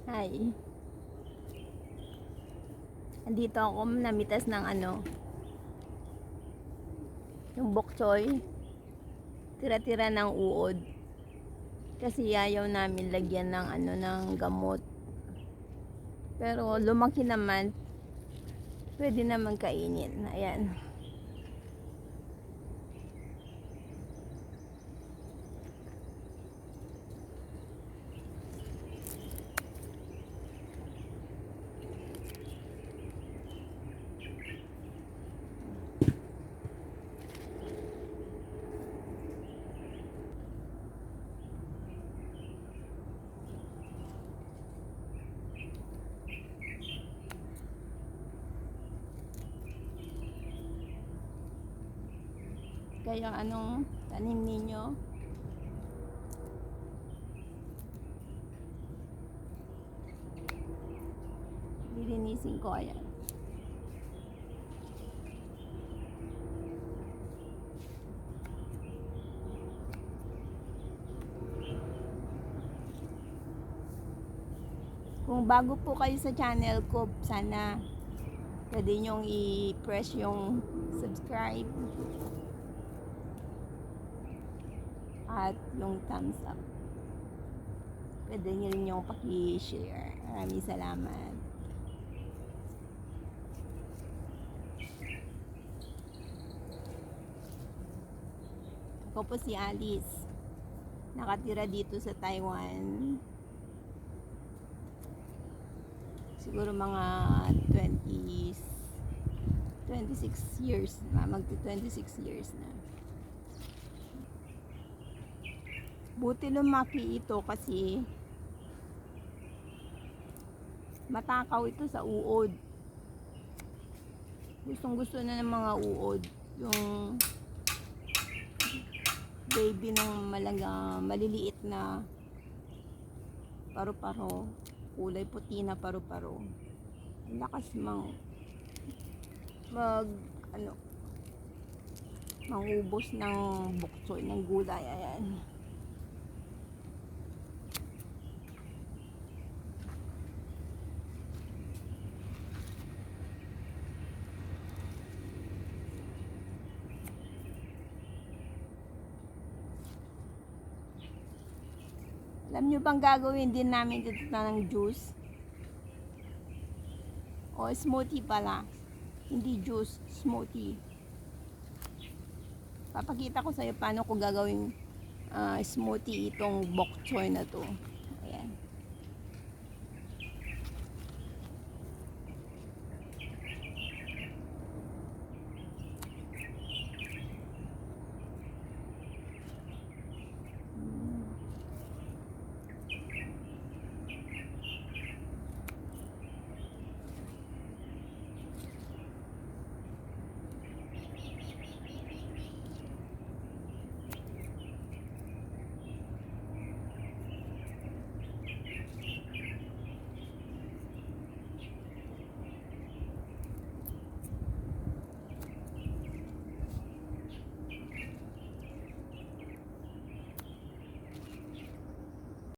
Hi. Andito ako namitas ng yung bok choy. Tira-tira ng uod. Kasi ayaw namin lagyan ng ng gamot. Pero lumaki naman. Pwede naman kainin. Ayan. Kaya anong tanim ninyo? Lilinisin ko, ayan. Kung bago po kayo sa channel ko, sana pwede nyong i-press yung subscribe at yung thumbs up. Pwede nyo rin yung paki-share. Maraming salamat. Ako po si Alice. Nakatira dito sa Taiwan. Siguro mga 26 years na. Magti-26 years na. Buti lumaki ito kasi matakaw ito sa uod. Gustong gusto na ng mga uod. Yung baby ng maliliit na paru-paro. Kulay puti na paru-paro. Ang lakas mangubos ng bok choy, ng gulay. Ayan. Alam nyo bang gagawin din namin dito ng juice? O smoothie pala. Hindi juice, smoothie. Papakita ko sa iyo paano ko gagawin smoothie itong bok choy na to.